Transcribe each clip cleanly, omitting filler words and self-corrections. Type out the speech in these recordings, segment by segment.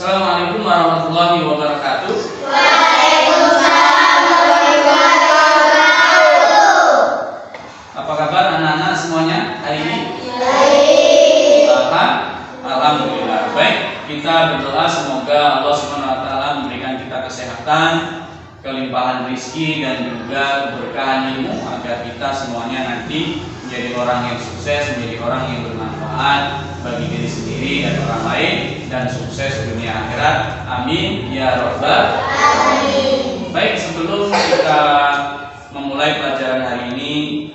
Assalamualaikum warahmatullahi wabarakatuh. Waalaikumsalam warahmatullahi wabarakatuh. Apa kabar anak-anak semuanya hari ini? Baik. Alhamdulillah. Baik, kita berdoa semoga Allah SWT memberikan kita kesehatan, kelimpahan rezeki dan juga keberkahan ilmu agar kita semuanya nanti menjadi orang yang sukses, menjadi orang yang bermanfaat bagi diri sendiri dan orang lain, dan sukses dunia akhirat. Amin ya rabbal alamin. Baik, sebelum kita memulai pelajaran hari ini,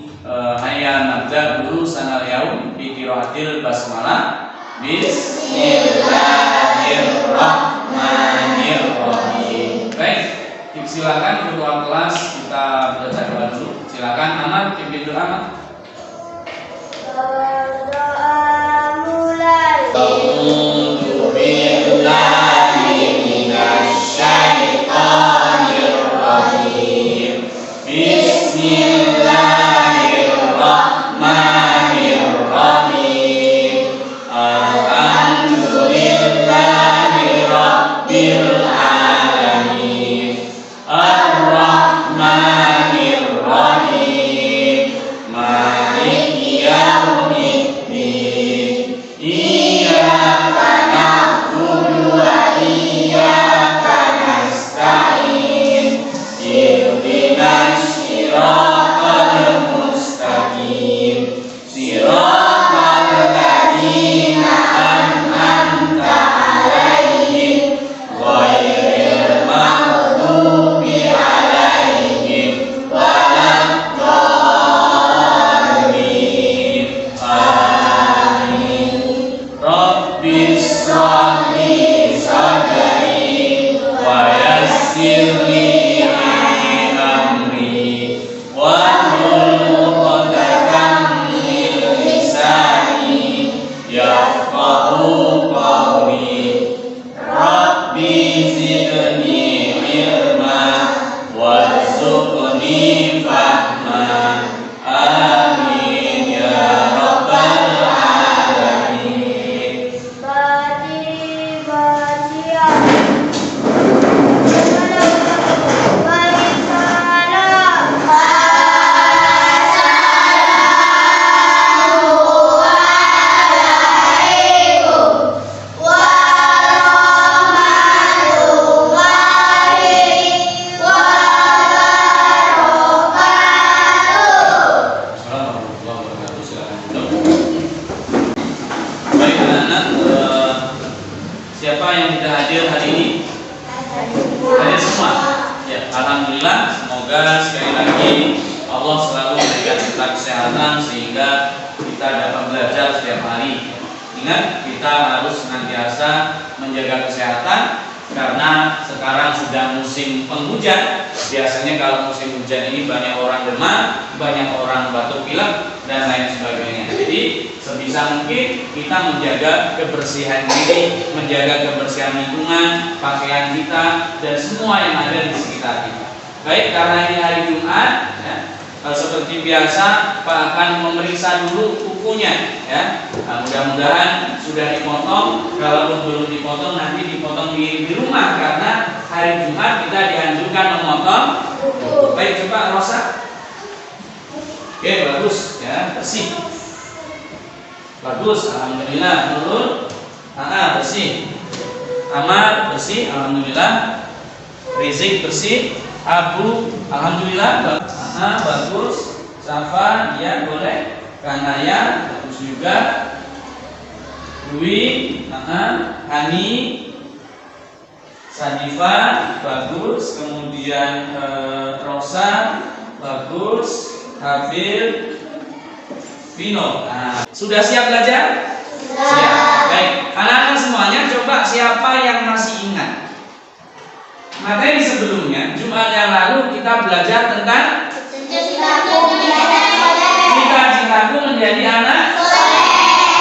hayya nabda dulu sanal yaum bi qiraatil basmalah. Bismillahirrahmanirrahim. Baik, silakan ketua kelas kita baca doa dulu. Silakan Ahmad, pimpin doa Ahmad. Doa mulai. A'udzu billahi minasy syaithanir rajim. Bismillahirrahmanirrahim. Alhamdulillahi rabbil alamin. Ar-Rahmanir Rahim. Maliki yaumiddin. Iyyaka na'budu wa iyyaka nasta'in. Ihdinas siratal mustaqim. Siratal ladzina an'amta 'alaihim ghairil maghdubi 'alaihim waladdallin. Amin. Rabbis shrah li sadri wa yassir li amri wahlul 'uqdatam min lisani yafqahu qawli. Rabbi zidni ilma warzuqni fahma. Amin ya rabbal alamin. Assalamualaikum warahmatullahi wabarakatuh. Silakan duduk. Baik anak-anak, siapa yang tidak hadir hari ini? Hadir semua. Ya, alhamdulillah. Semoga sekali lagi Allah selalu memberikan kita kesehatan sehingga kita dapat belajar setiap hari. Ingat, kita harus senantiasa menjaga kesehatan karena sekarang sudah musim penghujan. Biasanya kalau musim hujan ini banyak orang demam, banyak orang batuk pilek dan lain sebagainya. Jadi sebisa mungkin kita menjaga kebersihan diri, menjaga kebersihan lingkungan, pakaian kita dan semua yang ada di sekitar kita. Baik, karena ini hari Jumat, ya, seperti biasa Pak akan memeriksa dulu kukunya, ya. Nah, mudah-mudahan sudah dipotong. Kalaupun belum dipotong, nanti dipotong di rumah karena hari Jumat kita dianjurkan memotong kuku. Baik, coba Rosa. Oke, bagus, ya, bersih. Bagus, alhamdulillah. Nurul, bersih. Amar bersih, alhamdulillah. Rizik bersih. Abu, alhamdulillah. Bagus. Safa, ya boleh. Kanaya, bagus juga. Dwi, Hani, Sadifa, bagus. Kemudian Rosa, bagus. Habil, Vino. Nah, sudah siap belajar? Siap. Baik, anak-anak semuanya coba siapa yang masih ingat materi sebelumnya, Jumat yang lalu kita belajar tentang kita cintaku menjadi anak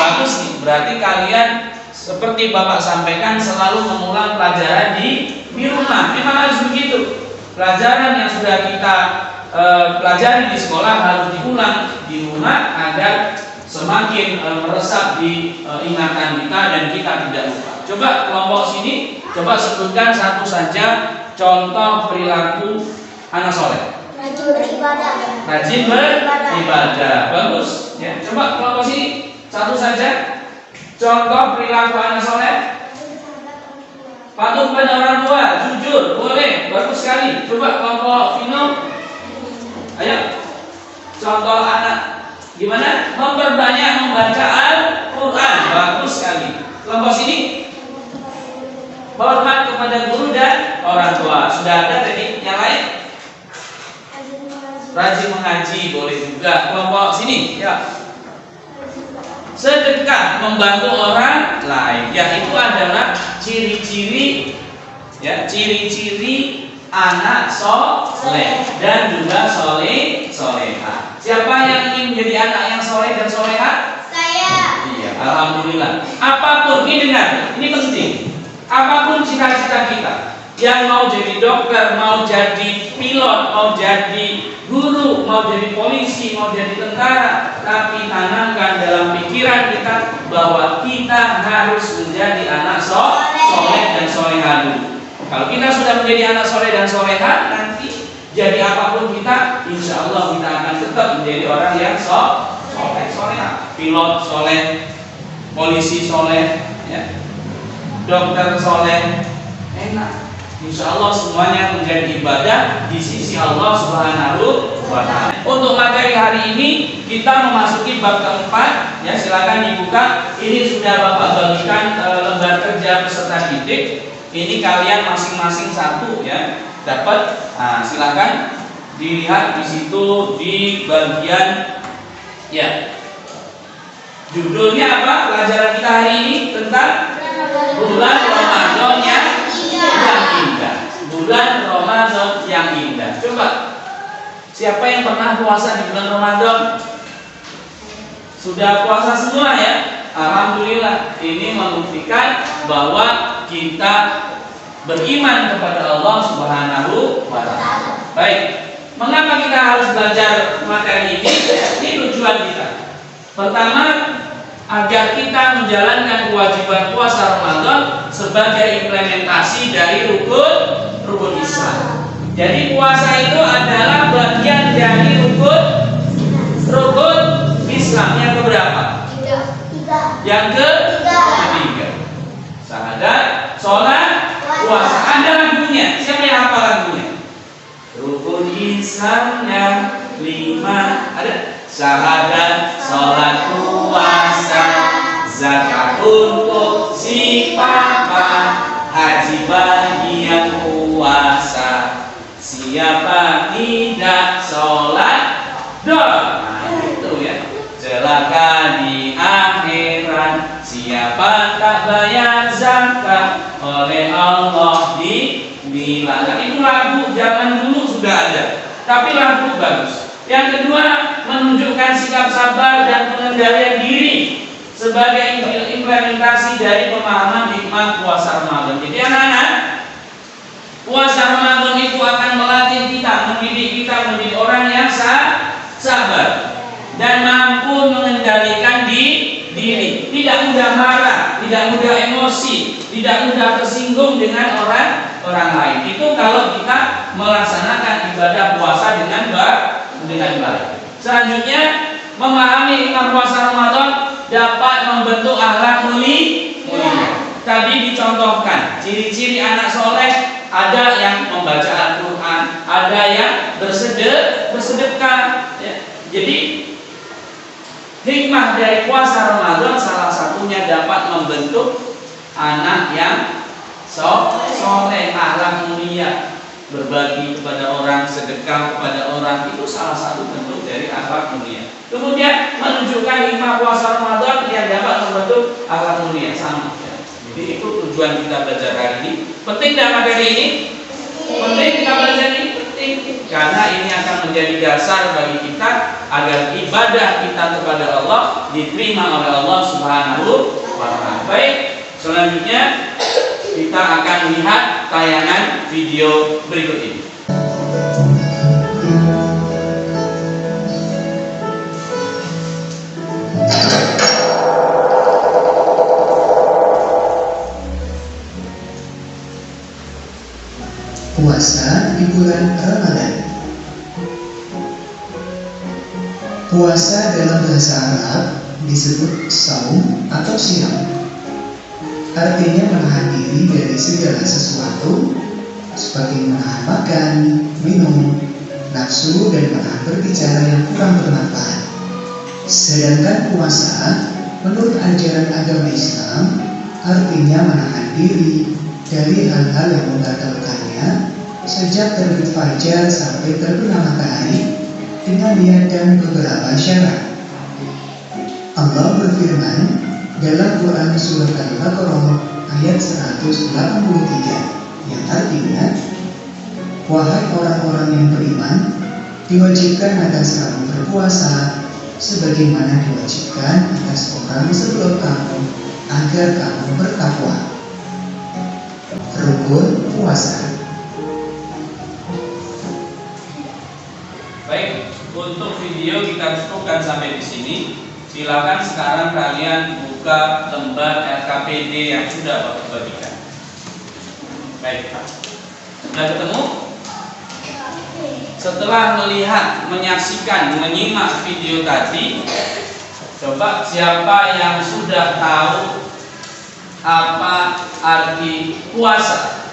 bagus nih. Berarti kalian seperti Bapak sampaikan selalu mengulang pelajaran di rumah. Memang harus begitu. Pelajaran yang sudah kita pelajari di sekolah harus diulang di rumah agar semakin meresap di ingatan kita dan kita tidak lupa. Coba kelompok sini, coba sebutkan satu saja contoh perilaku anak soleh. Rajin beribadah. Rajin beribadah, bagus. Ya, coba kelompok sini satu saja contoh perilaku anak soleh. Patuh pada orang tua, jujur, boleh, bagus sekali. Coba kelompok Vino, ayo. Contoh anak gimana? Memperbanyak membaca Al-Quran, bagus sekali. Kelompok sini, hormat kepada guru dan orang tua. Sudah ada tadi yang lain? Rajin mengaji, boleh juga. Kelompok sini, ya. Sedekah, membantu orang lain. Ya, itu adalah ciri-ciri, ya, ciri-ciri anak soleh dan juga soleha. Siapa yang ingin menjadi anak yang soleh dan soleha? Saya. Iya, alhamdulillah. Apapun ini dengar, ini penting. Apapun cita-cita kita, yang mau jadi dokter, mau jadi pilot, mau jadi guru, mau jadi polisi, mau jadi tentara, tapi tanamkan dalam pikiran kita bahwa kita harus menjadi anak soleh dan soleha dulu. Kalau kita sudah menjadi anak soleh dan soleha, nanti jadi apapun kita, insya Allah kita akan tetap menjadi orang yang soleh, soleha. Pilot soleh, polisi soleh, ya, dokter soleh, enak. Insya Allah semuanya menjadi ibadah di sisi Allah Subhanahu wa Ta'ala. Untuk materi hari ini kita memasuki bab keempat. Ya, silakan dibuka. Ini sudah Bapak bagikan lembar kerja peserta didik. Ini kalian masing-masing satu, ya. Dapat. Nah, silakan dilihat di situ di bagian, ya. Judulnya apa? Pelajaran kita hari ini tentang bulan Ramadan yang indah. Bulan Ramadan yang indah. Coba, siapa yang pernah puasa di bulan Ramadan? Sudah puasa semua, ya? Alhamdulillah. Ini membuktikan bahwa kita beriman kepada Allah Subhanahu wa Ta'ala. Baik. Mengapa kita harus belajar materi ini? Ini tujuan kita. Pertama, agar kita menjalankan kewajiban puasa Ramadan sebagai implementasi dari rukun Islam. Jadi puasa itu adalah bagian dari rukun Islam yang keberapa? Yang ketiga. Syahadat, sholat, puasa. Ada lagunya. Siapa yang hafal lagunya? Rukun Islam yang 5 ada. Syahadat, sholat, puasa, zakat untuk si papa, haji bagi yang puasa. Siapa tidak sholat, nah itu ya, celaka di akhirat. Siapa tak bayar zakat, oleh Allah dilaknat. Itu lagu zaman dulu sudah ada, tapi lagu bagus. Yang kedua, menunjukkan sikap sabar dan pengendalian diri sebagai implementasi dari pemahaman hikmah puasa Ramadan. Jadi anak-anak, puasa Ramadan itu akan melatih kita, mendidik kita menjadi orang yang sabar dan mampu mengendalikan diri, tidak mudah marah, tidak mudah emosi, tidak mudah tersinggung dengan orang lain. Itu kalau kita melaksanakan ibadah puasa dengan baik. Selanjutnya, memahami hikmah puasa Ramadan dapat membentuk akhlak mulia. Tadi dicontohkan ciri-ciri anak soleh, ada yang membaca Al-Quran, ada yang bersedekah. Ya. Jadi hikmah dari puasa Ramadan salah satunya dapat membentuk anak yang soleh, akhlak mulia. Berbagi kepada orang, sedekah kepada orang, itu salah satu bentuk dari akhlak mulia. Kemudian menunjukkan hikmah puasa Ramadan yang dapat membentuk akhlak mulia sama. Jadi itu tujuan kita belajar hari ini. Penting dalam materi ini? Penting kita belajar ini? Penting. Karena ini akan menjadi dasar bagi kita agar ibadah kita kepada Allah diterima oleh Allah Subhanahu wa Ta'ala. Baik, selanjutnya kita akan lihat tayangan video berikut ini. berpuasa di bulan Ramadan. Puasa dalam bahasa Arab disebut saum atau siam. Artinya menahan diri dari segala sesuatu seperti menahan makan, minum, nafsu, dan menahan berbicara yang kurang bermanfaat. Sedangkan puasa menurut ajaran agama Islam artinya menahan diri dari hal-hal yang membatalkannya sejak terbit fajar sampai terbenam matahari dengan niat beberapa syarat. Allah berfirman dalam Quran Surat Al-Baqarah ayat 183 yang artinya, wahai orang-orang yang beriman, diwajibkan atas kamu berpuasa sebagaimana diwajibkan atas orang sebelum kamu agar kamu bertakwa. Rukun puasa. Baik, untuk video kita cukupkan sampai di sini. Silakan sekarang kalian buka lembar LKPD yang sudah Bapak bagikan. Baik, sudah ketemu? Setelah melihat, menyaksikan, menyimak video tadi, coba siapa yang sudah tahu apa arti puasa?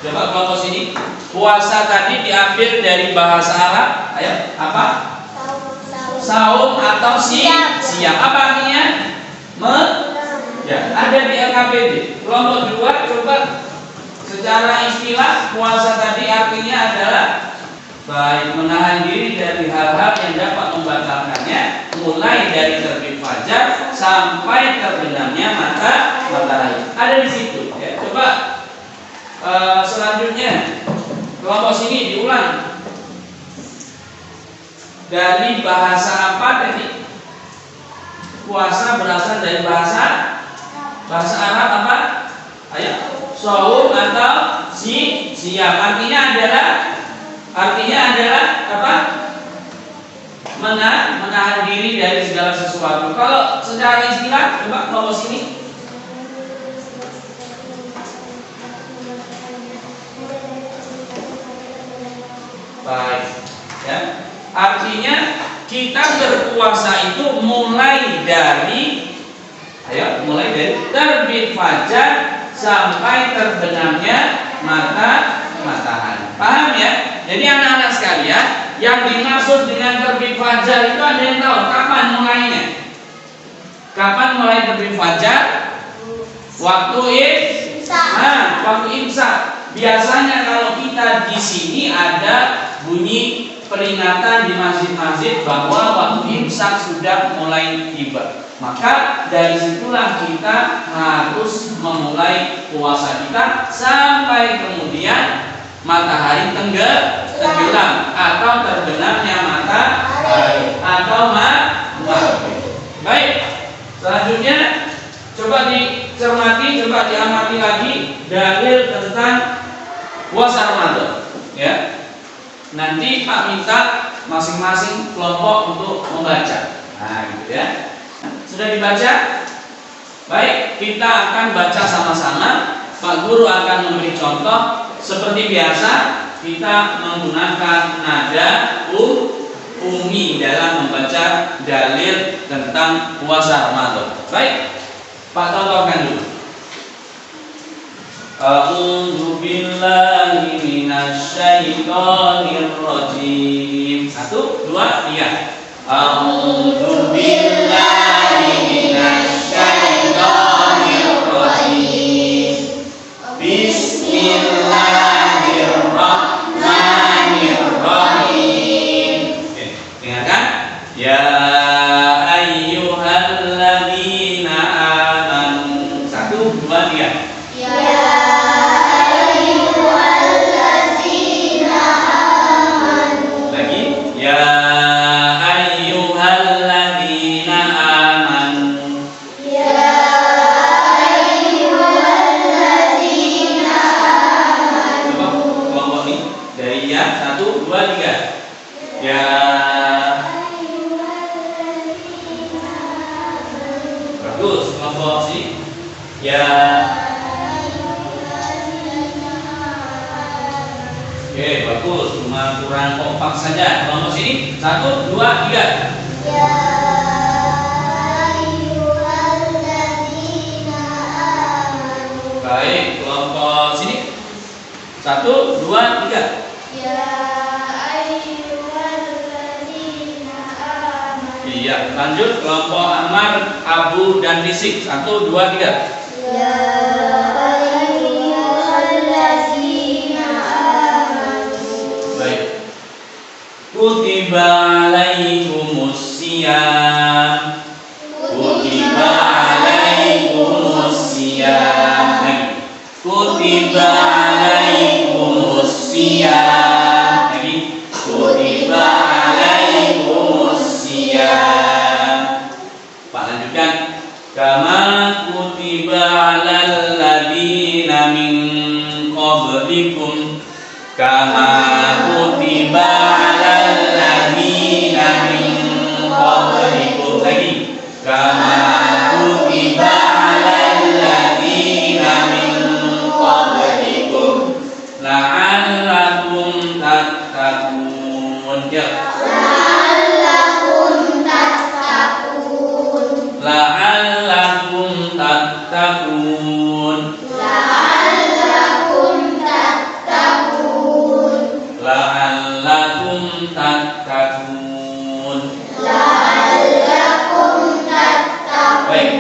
Coba kelompok sini. Puasa tadi diambil dari bahasa Arab. Ayo, apa? Saum atau siam. Apa artinya? Ya, ada di LKPD. Kelompok 2 coba secara istilah puasa tadi artinya adalah baik menahan diri dari hal-hal yang dapat membatalkannya, mulai dari terbit fajar sampai terbenamnya matahari. Ada di situ. Ya, coba selanjutnya kelompok sini diulang. Dari bahasa apa tadi? Puasa berasal dari bahasa Arab apa? Ayo, saum atau siam. Artinya adalah apa? Menahan diri dari segala sesuatu. Kalau secara istilah, coba kelompok sini. Baik, ya. Artinya kita berpuasa itu mulai dari terbit fajar sampai terbenamnya matahari. Paham ya? Jadi anak-anak sekalian, yang dimaksud dengan terbit fajar itu ada yang tahu kapan mulainya? Kapan mulai terbit fajar? Waktu imsak. Biasanya kalau kita di sini ada bunyi peringatan di masjid-masjid bahwa waktu imsak sudah mulai tiba. Maka dari situlah kita harus memulai puasa kita sampai kemudian matahari tenggelam atau terbenamnya matahari atau maghrib. Baik, selanjutnya coba dicermati, coba diamati lagi dalil tentang puasa Ramadan. Ya. Nanti Pak minta masing-masing kelompok untuk membaca. Nah, gitu ya. Sudah dibaca? Baik, kita akan baca sama-sama. Pak Guru akan memberi contoh. Seperti biasa, kita menggunakan nada umi dalam membaca dalil tentang puasa Ramadan. Baik, Pak contohkan dulu. A'udzu billahi minasyaitonir rajim. 1, 2, 3. A'udzu billahi minasyaitonir rajim. Bismillahirrahmanirrahim. Oke, dengarkan. Ya ayyuhalladzina amanu. 1, 2, 3. Bagus, kelompok sini. Ya. Oke, bagus. Cuma kurang kompak saja. Kelompok sini 1, 2, 3. Ya ayyuhalladzina amanu. Baik, kelompok sini 1, 2, 3. Ya ayyuhalladzina amanu. Iya, lanjut kelompok Ammar, Abu dan Risik 1, 2, 3. Ya ayyuhalladzina amanu. Baik. Kutiba alaikumusiyam. Kutiba alaikumusiyam. Lagi. Kutiba alaikumusiyam. Lagi. Kutiba alaikumusiyam. Pak lanjutkan. Kama kutiba alal ladina min qablikum. Kama kutiba alal ladina min qablikum. Lagi. Kama kutiba alal ladina min qablikum la'allakum tattaqun. Ya. La'allakum tattaqun. La'allakum tattaqun. La'allakum tattaqun. La'allakum tattaqun. La'allakum tattaqun. Baik,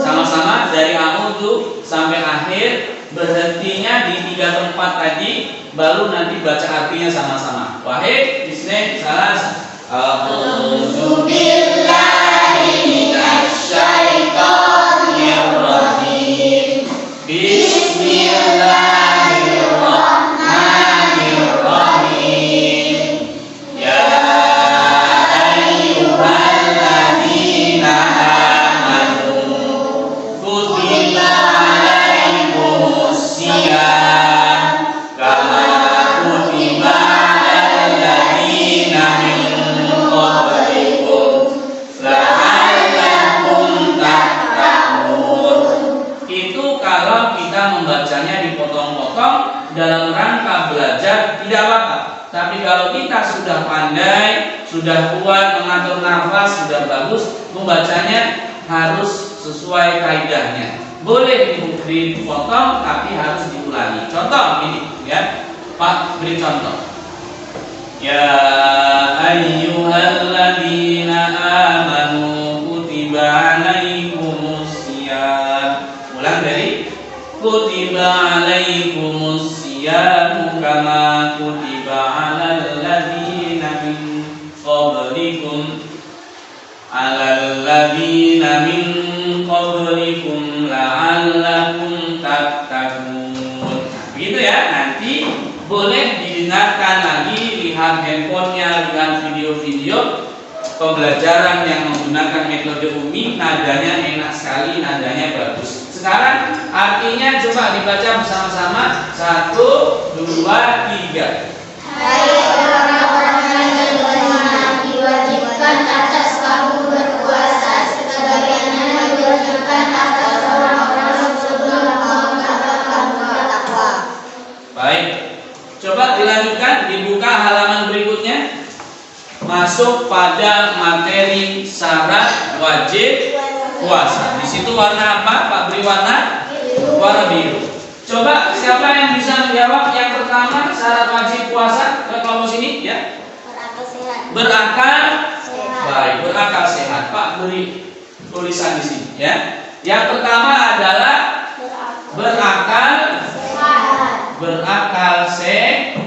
sama-sama dari awal tuh sampai akhir, berhentinya di 3 tempat tadi, baru nanti baca artinya sama-sama. Wahid, bismillah, salah. A'udzu billahi minasy syaithanir rajim. Bismillahirrahmanirrahim. Ya ayyuhalladzina amanu kutiba alaikumusiyam kama kutiba alal ladzina min qablikum la'allakum tattaqun. Itu kalau kita membacanya dipotong-potong dalam rangka belajar tidak apa-apa. Tapi kalau kita sudah pandai, sudah kuat mengatur nafas, sudah bagus, membacanya harus sesuai kaidahnya. Boleh dipotong tapi harus diulangi. Contoh ini ya. Pak beri contoh. Ya ayyuhalladzina amanu kutiba alaikumusiyam. Ulang dari kutiba alaikumusiyam kama kutiba alal ladzina min qablikum alal ladzina min qablikum la'allakum tattaqun. Begitu ya. Nanti boleh didengarkan lagi, lihat handphonenya, lihat video-video pembelajaran yang menggunakan metode Umi. Nadanya enak sekali, nadanya bagus. Sekarang artinya coba dibaca bersama-sama. 1, 2, 3. Hai orang-orang yang beriman, diwajibkan atas kamu berpuasa sebagaimana diwajibkan atas orang-orang sebelum kamu agar kamu bertakwa. Baik. Coba dilanjutkan, dibuka halaman berikutnya. Masuk pada materi syarat wajib puasa. Di situ warna apa? Pak beri warna? Warna biru. Coba siapa yang bisa menjawab yang pertama syarat wajib puasa? Ke kelompok sini ya. Berakal sehat. Berakal Sehat. baik, berakal sehat. Pak beri tulisan di sini ya. Yang pertama adalah berakal Sehat. berakal sehat.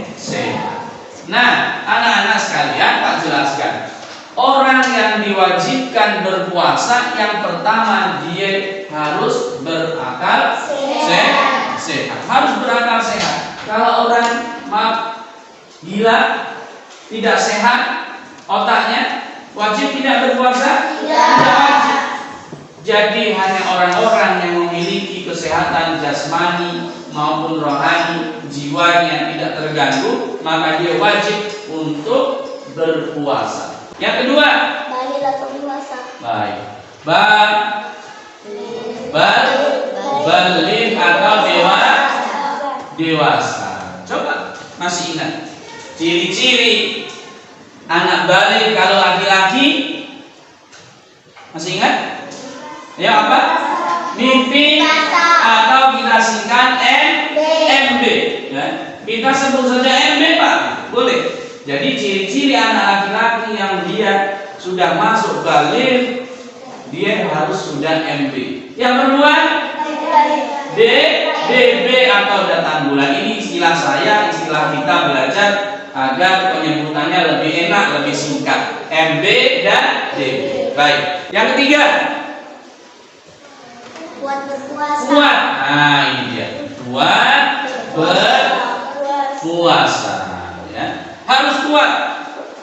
Nah, anak-anak sekalian, Pak jelaskan. Orang yang diwajibkan berpuasa, yang pertama dia harus berakal sehat. Harus berakal sehat. Kalau orang gila, tidak sehat otaknya, wajib tidak berpuasa? Tidak. Wajib. Jadi hanya orang-orang yang memiliki kesehatan jasmani maupun rohani, jiwanya tidak terganggu, maka dia wajib untuk berpuasa. Yang kedua, Balilatul puasa. baik, balik atau dewasa. Coba masih ingat Ciri-ciri anak balik kalau laki-laki, masih ingat? Ya apa? Mimpi atau kita singkat MB. Ya. Kita sebut saja MB Pak, boleh. Jadi ciri-ciri anak laki-laki yang dia sudah masuk balik, dia harus sudah MB. Yang kedua DB atau datang bulan. Ini istilah saya, istilah kita belajar agar penyebutannya lebih enak, lebih singkat. MB dan DB. Baik. Yang ketiga, Kuat berpuasa. kuat. Nah, ini dia. Kuat berpuasa. Ya. Harus kuat.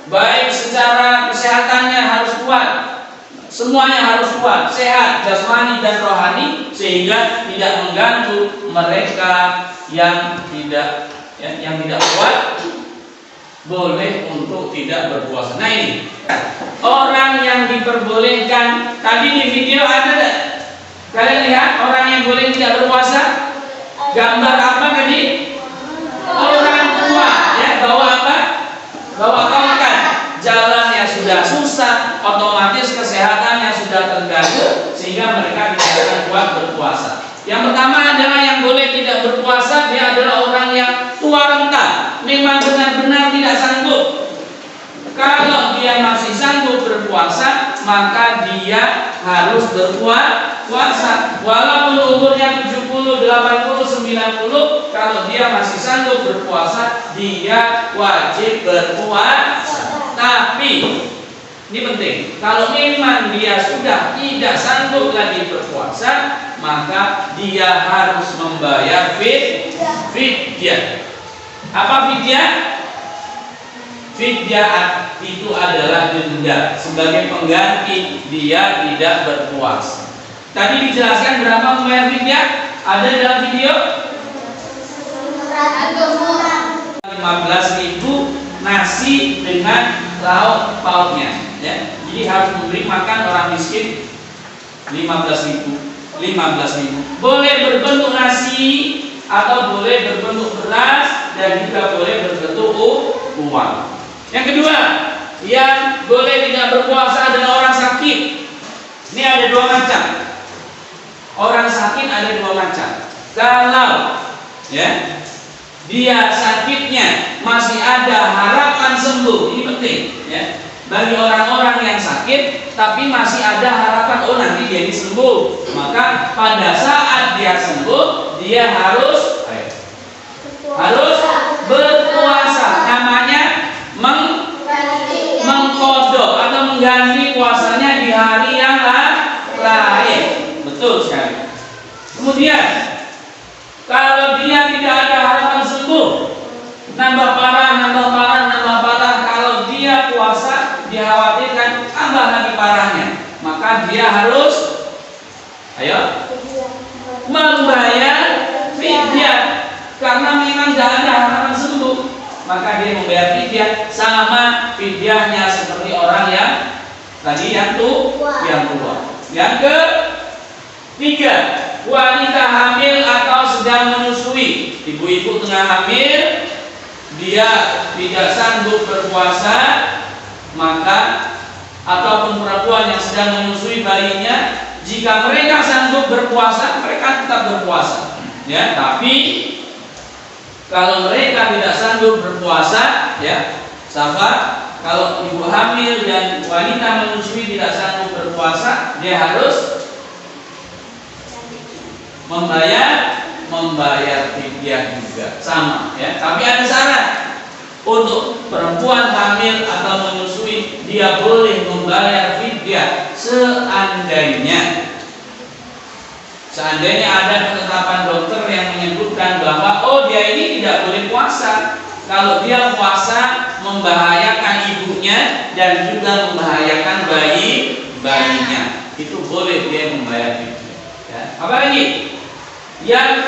Baik secara kesehatannya harus kuat. Semuanya harus kuat, sehat, jasmani dan rohani, sehingga tidak mengganggu mereka yang tidak kuat, boleh untuk tidak berpuasa. Nah ini orang yang diperbolehkan tadi di video ada tak? Kalian lihat orang yang boleh tidak berpuasa, gambar apa tadi? Orang tua, ya, bawa apa? Bawa tongkat. Jalannya sudah susah, otomatis kesehatannya sudah terganggu, sehingga mereka tidak akan kuat berpuasa. Yang pertama adalah yang boleh tidak berpuasa, dia adalah orang yang tua renta, memang benar-benar tidak sanggup. Kalau dia masih sanggup berpuasa, maka dia harus berpuasa. Walaupun umurnya 70, 80, 90, kalau dia masih sanggup berpuasa, dia wajib berpuasa. Tapi ini penting, kalau memang dia sudah tidak sanggup lagi berpuasa, maka dia harus membayar fidyah. Apa fidyah? Fidyah itu adalah denda sebagai pengganti dia tidak berpuasa. Tadi dijelaskan berapa membayar fidyah? Ada dalam video? 15.000 nasi dengan lauk pautnya, ya. Jadi harus memberi makan orang miskin 15.000. Boleh berbentuk nasi atau boleh berbentuk beras dan juga boleh berbentuk uang. Yang kedua, yang boleh tidak berpuasa adalah orang sakit. Ini ada dua macam. Orang sakit ada dua macam. Kalau ya dia sakitnya masih ada harapan sembuh, ini penting ya. Bagi orang-orang yang sakit tapi masih ada harapan, oh nanti jadi sembuh, maka pada saat dia sembuh dia harus berpuasa. Namanya mengkodok atau mengganti puasanya di hari yang lain. Betul sekali. Kemudian kalau dia tidak ada harapan sembuh, nambah parah, kalau dia puasa dikhawatirkan tambah lagi parahnya, maka dia harus membayar fidyah. Karena memang tidak ada harapan sembuh, maka dia membayar fidyah, sama fidyahnya seperti orang yang tadi yang tua. Yang ketiga, wanita hamil atau sedang menyusui. Ibu-ibu tengah hamil, dia tidak sanggup berpuasa, maka ataupun perempuan yang sedang menyusui bayinya, jika mereka sanggup berpuasa, mereka tetap berpuasa. Ya, tapi kalau mereka tidak sanggup berpuasa, ya, sahabat, kalau ibu hamil dan wanita menyusui tidak sanggup berpuasa, dia harus membayar fidyah juga, sama ya. Tapi ada syarat. Untuk perempuan hamil atau menyusui, dia boleh membayar fidyah seandainya ada penetapan dokter yang menyebutkan bahwa dia ini tidak boleh puasa. Kalau dia puasa membahayakan ibunya dan juga membahayakan bayinya, itu boleh dia membayar fidyah. Ya. Apa lagi? Yang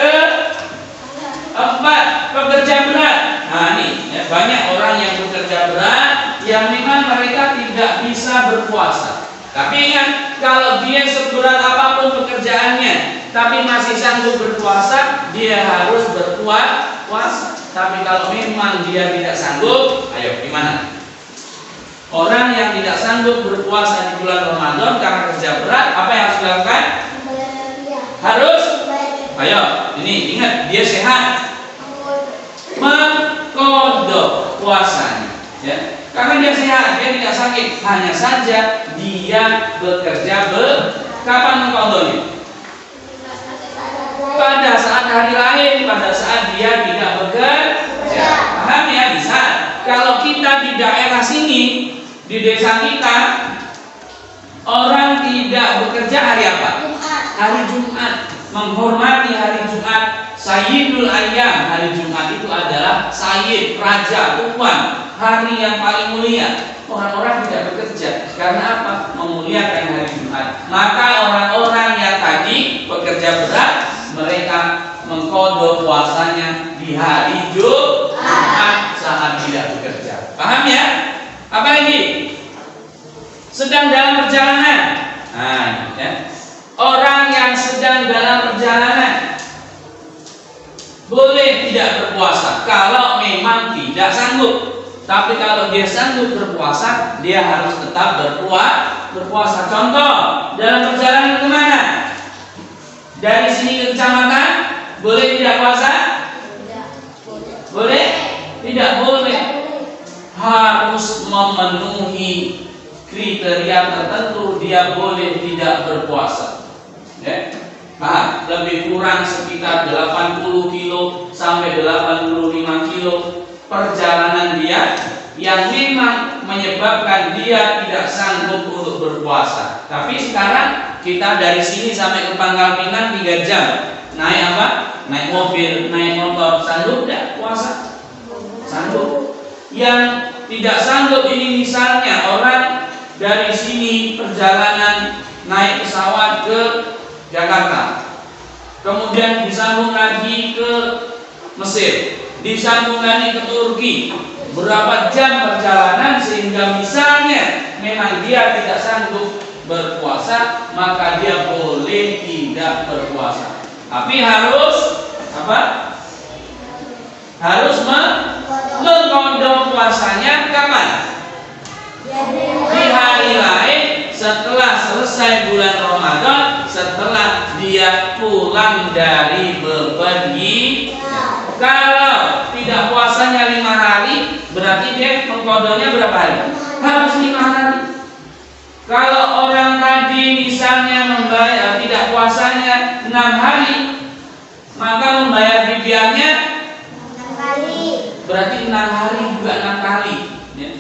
keempat, pekerja berat. Nah ini ya, banyak orang yang bekerja berat yang memang mereka tidak bisa berpuasa. Tapi ingat, kalau dia seberat apapun pekerjaannya tapi masih sanggup berpuasa, dia harus berpuasa. Tapi kalau memang dia tidak sanggup, ayo gimana? Orang yang tidak sanggup berpuasa di bulan Ramadan karena kerja berat, apa yang harus dilakukan? Harus, ayo, ini ingat, dia sehat, mengqadha puasanya, ya. Karena dia sehat, dia tidak sakit. Hanya saja dia bekerja kapan mengqadhanya? Pada saat hari lain, pada saat dia tidak bekerja. Paham ya? Bisa. Kalau kita di daerah sini, di desa kita, orang tidak bekerja hari apa? Hari Jumat. Menghormati hari Jumat, Sayyidul Ayyam. Hari Jumat itu adalah Sayyid, Raja, Tuan, hari yang paling mulia. Orang-orang tidak bekerja. Karena apa? Memuliakan hari Jumat. Maka orang-orang yang tadi bekerja berat, mereka mengqadha puasanya di hari Jumat saat tidak bekerja. Paham ya? Apa lagi? Sedang dalam perjalanan. Nah, ya. Orang yang sedang dalam perjalanan boleh tidak berpuasa kalau memang tidak sanggup. Tapi kalau dia sanggup berpuasa, dia harus tetap berpuasa. Contoh, dalam perjalanan kemana? Dari sini ke kecamatan, boleh tidak puasa? Boleh? Tidak boleh. Harus memenuhi kriteria tertentu dia boleh tidak berpuasa. Ya. Paham? Lebih kurang sekitar 80 kilo sampai 85 kilo perjalanan dia yang memang menyebabkan dia tidak sanggup untuk berpuasa. Tapi sekarang kita dari sini sampai ke Pangkal Pinang 3 jam. Naik apa? Naik mobil, naik motor. Sanggup tidak puasa? Sanggup. Yang tidak sanggup ini misalnya orang dari sini perjalanan naik pesawat ke Jakarta, kemudian disambung lagi ke Mesir, disambung lagi ke Turki. Berapa jam perjalanan sehingga misalnya memang dia tidak sanggup berpuasa, maka dia boleh tidak berpuasa. Tapi harus apa? Harus mengqadha puasanya kapan? Di hari lain setelah selesai bulan Ramadan, setelah dia pulang dari bepergian. Kalau tidak puasanya 5 hari, berarti dia mengqadhanya berapa hari? Harus 5 hari. Kalau orang tadi misalnya membayar tidak puasanya 6 hari, maka membayar fidyahnya 6 kali. Berarti 6 hari juga 6 kali. Ya.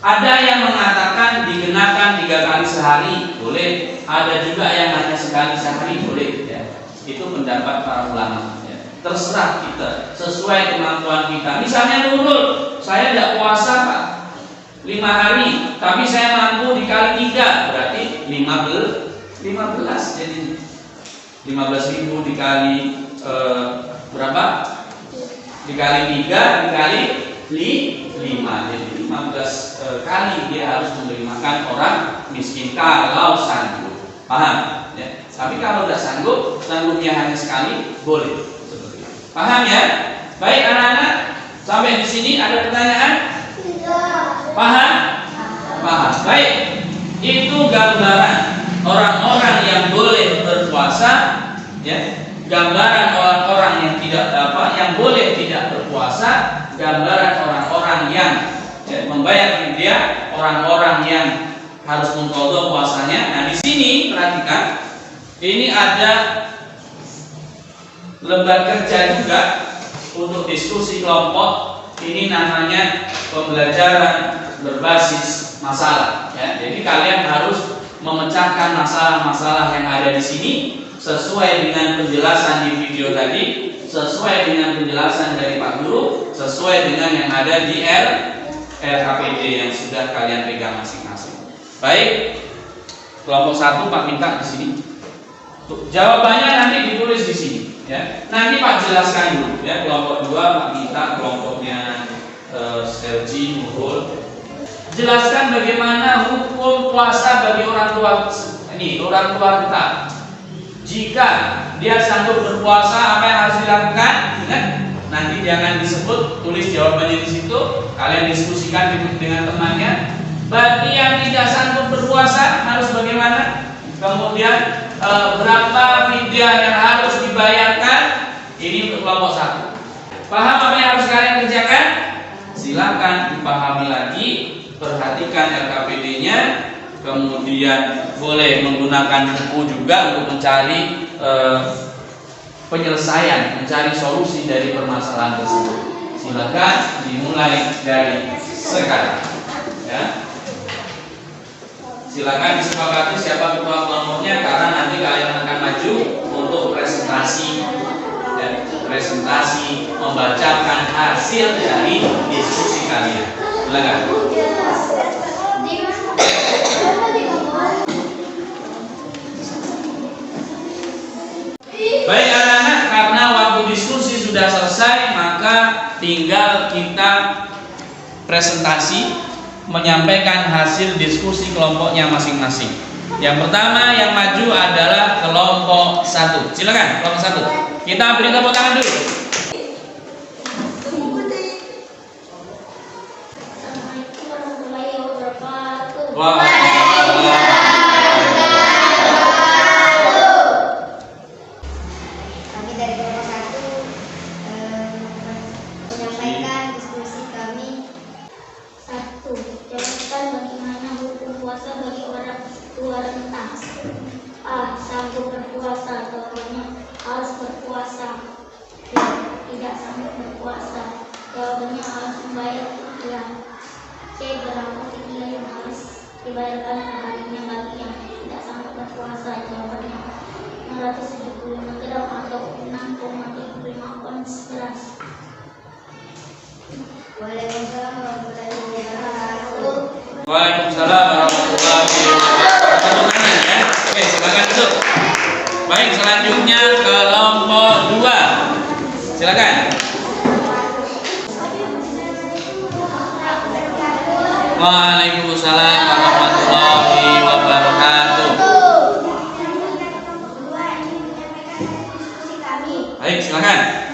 Ada yang mengatakan dikenakan 3 kali sehari, boleh. Ada juga yang hanya sekali sehari, boleh. Ya. Itu pendapat para ulama. Ya. Terserah kita, sesuai kemampuan kita. Misalnya Nurul, saya tidak puasa Pak 5 hari, tapi saya mampu dikali 3, berarti 15 jadi 15.000 dikali berapa? Dikali 3 dikali 5, jadi 15 kali dia harus memberi makan orang miskin kalau sanggup. Paham? Ya. Tapi kalau tidak sanggup, sanggupnya hanya sekali, boleh seperti itu. Paham ya? Baik anak-anak, sampai di sini ada pertanyaan? Paham? Paham. Baik. Itu gambaran orang-orang yang boleh berpuasa, ya. Gambaran orang-orang yang tidak yang boleh tidak berpuasa, gambaran orang-orang yang membayar fidyah, orang-orang yang harus mengqadha puasanya. Nah, di sini perhatikan, ini ada lembar kerja juga untuk diskusi kelompok. Ini namanya pembelajaran berbasis masalah. Ya. Jadi kalian harus memecahkan masalah-masalah yang ada di sini sesuai dengan penjelasan di video tadi, sesuai dengan penjelasan dari Pak Guru, sesuai dengan yang ada di RKPD yang sudah kalian pegang masing-masing. Baik, kelompok 1 Pak minta di sini. Jawabannya nanti ditulis di sini. Ya. Nanti Pak jelaskan dulu. Ya, kelompok 2 Pak minta, kelompoknya Sergi, Nurul. Jelaskan bagaimana hukum puasa bagi orang tua kita. Jika dia sanggup berpuasa, apa yang harus dilakukan? Ingat, nanti jangan disebut, tulis jawabannya di situ, kalian diskusikan dengan temannya. Bagi yang tidak sanggup berpuasa harus bagaimana? Kemudian berapa fidyah yang harus dibayarkan? Ini untuk kelompok 1. Paham apa yang harus kalian kerjakan? Silakan dipahami lagi, perhatikan LKPD-nya, kemudian boleh menggunakan buku juga untuk mencari penyelesaian, mencari solusi dari permasalahan tersebut. Silakan dimulai dari sekarang. Ya. Silakan disepakati siapa ketua kelompoknya, karena nanti kalian akan maju untuk presentasi dan presentasi membacakan hasil dari diskusi kalian. Silakan. Baik anak-anak, karena waktu diskusi sudah selesai, maka tinggal kita presentasi menyampaikan hasil diskusi kelompoknya masing-masing. Yang pertama yang maju adalah kelompok 1. Silakan kelompok 1. Kita beri tepuk tangan dulu. Kami dari kelompok 1 menyampaikan diskusi kami. 1. Jelaskan bagaimana hukum puasa bagi orang tua renta. A. Sanggup berpuasa, jawabannya harus berpuasa. B. Tidak sanggup berpuasa, jawabannya harus membayar fidyah. C. Berapa fidyah yang harus dibayarkan harinya bagi yang tidak sanggup berpuasa, jawabannya 675 gram atau 6,35 ons beras. Waalaikumsalam warahmatullahi wabarakatuh. Waalaikumsalam warahmatullahi wabarakatuh. Ya. Oke, silakan duduk. Baik, selanjutnya kelompok 2. Silakan. Waalaikumsalam warahmatullahi wabarakatuh. Baik, silakan.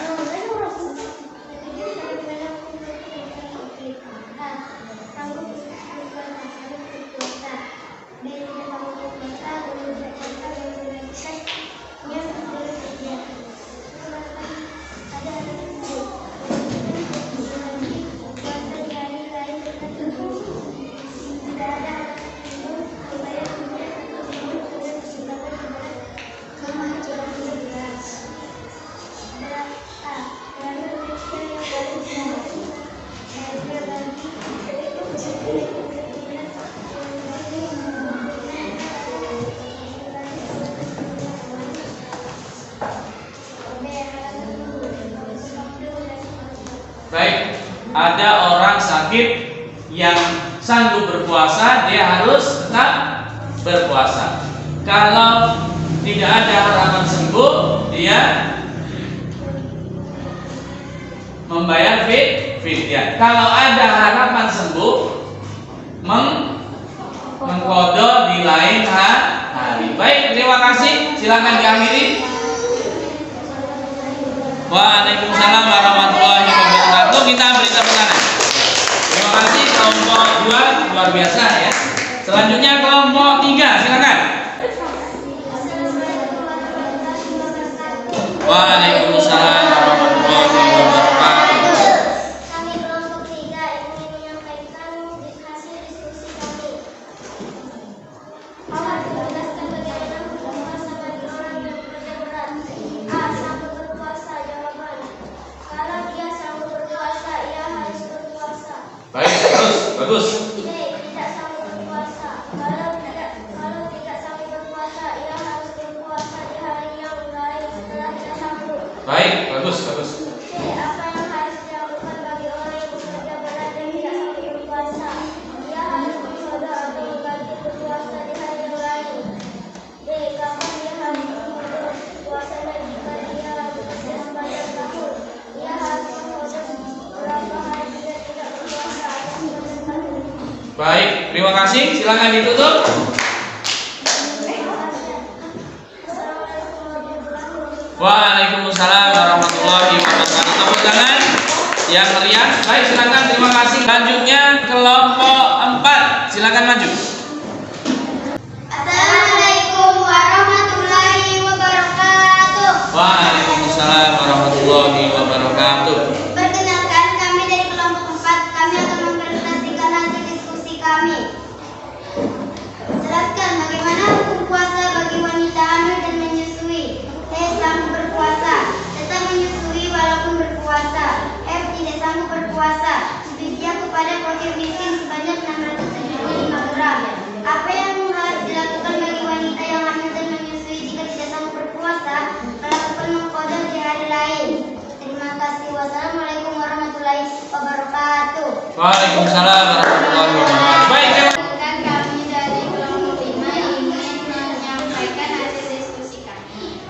Baik, ada orang sakit yang sanggup berpuasa, dia harus tetap berpuasa. Kalau tidak ada harapan sembuh, dia membayar fidyah. Kalau ada harapan sembuh, mengqadha di lain hari. Baik, terima kasih. Silakan diakhiri. Waalaikumsalam warahmatullahi wabarakatuh. Kita beri tepuk tangan. Terima kasih kelompok 2, luar biasa ya. Selanjutnya kelompok 3, silakan. Waalaikumsalam warahmatullahi wabarakatuh. Kami kelompok 3 ingin menyampaikan hasil diskusi kami. A. Jelaskan bagaimana hukum puasa bagi orang yang bekerja berat. A. Sanggup berpuasa, jawaban. Kalau dia sanggup berpuasa, ia harus berpuasa. Baik, bagus. B. Tidak sanggup berpuasa. Kalau tidak sanggup berpuasa, ia harus berpuasa di hari yang lain setelah dia sanggup. Baik, bagus. C. Apa yang harus dilakukan bagi orang yang bekerja berat dan tidak sanggup berpuasa? Dia harus mengqadha atau mengganti berpuasa di hari yang lain. D. Kapan dia harus berpuasa dan jika dia bekerja sepanjang tahun, dia harus mengqadha berapa hari dia tidak berpuasa atau sepanjang tahun. Baik, terima kasih. Silakan ditutup. Assalamualaikum warahmatullahi wabarakatuh. Waalaikumsalam warahmatullahi wabarakatuh. Tepuk tangan yang meriah. Baik, silakan, terima kasih. Selanjutnya kelompok 4. Silakan maju. Assalamualaikum warahmatullahi wabarakatuh. Waalaikumsalam warahmatullahi wabarakatuh. Perkenalkan, kami dari kelompok 4. Kami akan mempresentasikan hasil diskusi kami. Jelaskan bagaimana hukum puasa bagi wanita hamil dan menyusui. Sanggup berpuasa, tetap menyusui walaupun berpuasa. Tidak sanggup berpuasa. Fidyah kepada fakir miskin sebanyak 675 gram. Apa yang harus dilakukan bagi wanita yang hamil dan menyusui jika tidak sanggup berpuasa? Melakukan mengqadha di hari lain. Terima kasih. Wassalamualaikum warahmatullahi wabarakatuh. Waalaikumsalam warahmatullahi wabarakatuh. Baik, Kami dari kelompok 5 ingin menyampaikan hasil diskusi kami.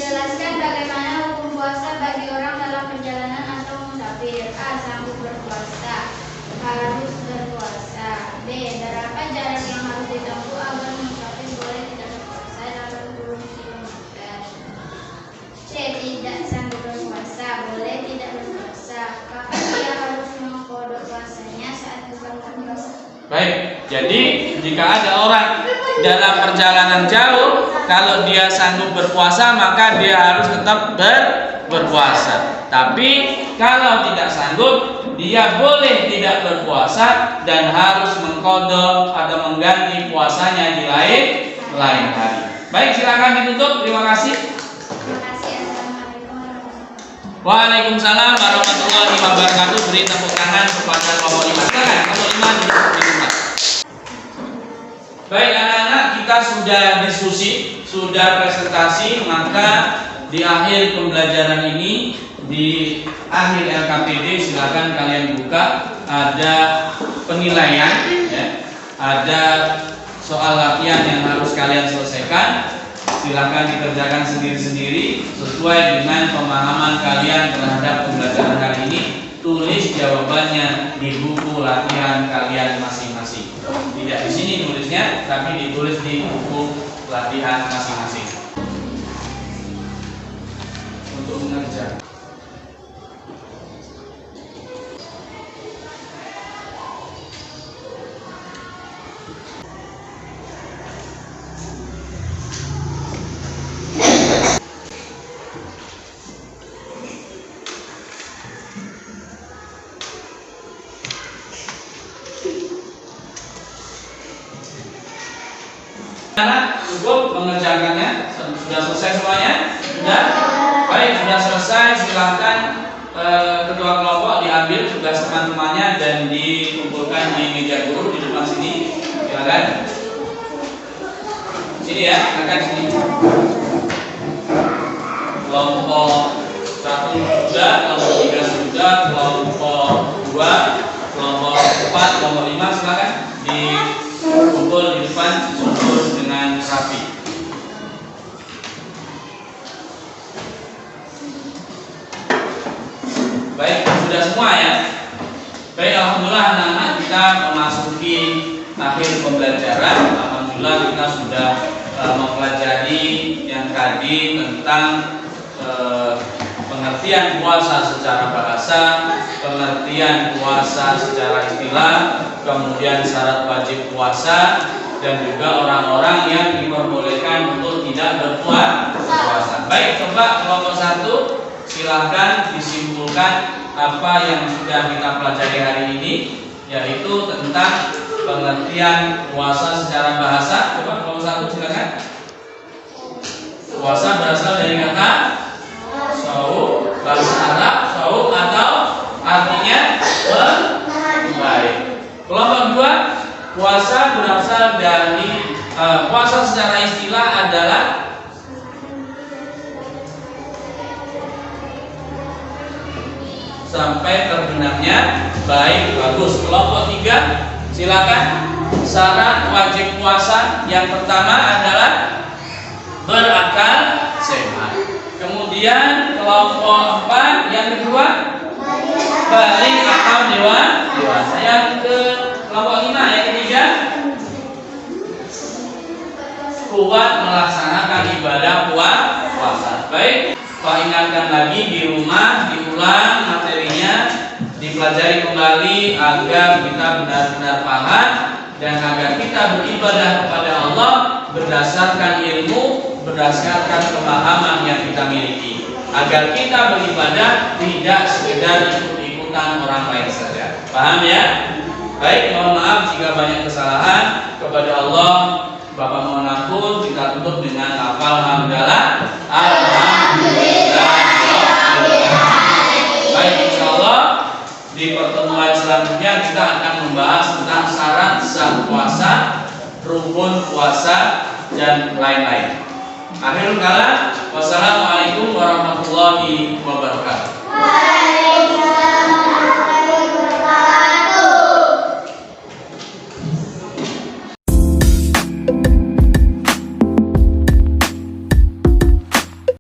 Jelaskan bagaimana hukum puasa bagi orang dalam perjalanan atau musafir. A. Sanggup berpuasa, harus berpuasa. B. Berapa jarak yang harus ditempuh agar musafir boleh tidak berpuasa 80 km. C. Tidak sanggup berpuasa, boleh tidak berpuasa. Kapan dia harus mengqadha puasanya saat bukan berpuasa? baik. Jadi jika ada orang dalam perjalanan jauh, kalau dia sanggup berpuasa maka dia harus tetap berpuasa. Tapi kalau tidak sanggup, dia boleh tidak berpuasa dan harus mengqadha atau mengganti puasanya di lain hari. Baik, silakan ditutup. Terima kasih. Terima kasih. Assalamualaikum warahmatullahi wabarakatuh. Waalaikumsalam warahmatullahi wabarakatuh. Beri tepuk tangan kepada kelompok 5. Silakan kelompok 5 di tempat. Baik anak-anak, kita sudah diskusi, sudah presentasi, maka di akhir pembelajaran ini, di akhir LKPD, silakan kalian buka, ada penilaian, ya, ada soal latihan yang harus kalian selesaikan. Silakan dikerjakan sendiri-sendiri sesuai dengan pemahaman kalian terhadap pembelajaran hari ini. Tulis jawabannya di buku latihan kalian masing-masing. Tidak di sini nulisnya, tapi ditulis di buku latihan masing-masing. Untuk mengerjakan. Anak cukup mengerjakannya? Sudah selesai semuanya? Sudah? Baik, sudah selesai. Silakan ketua kelompok diambil tugas teman-temannya dan dikumpulkan di meja guru di depan sini. Silakan. Sini ya, silakan sini. Kelompok 1 sudah, kelompok 3 sudah, kelompok 2, kelompok 4, kelompok 5 silakan dikumpul di depan susun dengan rapi. Baik, sudah semua ya. Baik, alhamdulillah anak-anak kita memasuki akhir pembelajaran. Alhamdulillah kita sudah mempelajari yang tadi tentang pengertian puasa secara bahasa, pengertian puasa secara istilah, kemudian syarat wajib puasa, dan juga orang-orang yang diperbolehkan untuk tidak berpuasa. Baik, coba kelompok 1 silahkan disimpulkan apa yang sudah kita pelajari hari ini, yaitu tentang pengertian puasa secara bahasa. Coba kelompok 1 silakan. Puasa berasal dari kata shaum, bahasa Arab shaum atau artinya baik. Kelompok 2, puasa berasal dari puasa secara istilah adalah sampai terbenamnya baik, bagus. Kelompok 3 silakan. Syarat wajib puasa yang pertama adalah berakal sehat. Kemudian kelompok 4 yang kedua balik atau dewasa. Yang ke kelompok 5 yang ketiga kuat melaksanakan ibadah puasa. Pak ingatkan lagi di rumah, diulang materinya, dipelajari kembali agar kita benar-benar paham dan agar kita beribadah kepada Allah berdasarkan ilmu, berdasarkan pemahaman yang kita miliki. Agar kita beribadah tidak sekedar ikut-ikutan orang lain saja. Paham ya? Baik, mohon maaf jika banyak kesalahan. Kepada Allah Bapak mohon ampun. Kita tutup dengan lafal hamdalah. Alhamdulillah. Baik, insyaallah di pertemuan selanjutnya kita akan membahas tentang syarat sah puasa, rukun puasa dan lain-lain. Akhirul kalam, wassalamualaikum warahmatullahi wabarakatuh.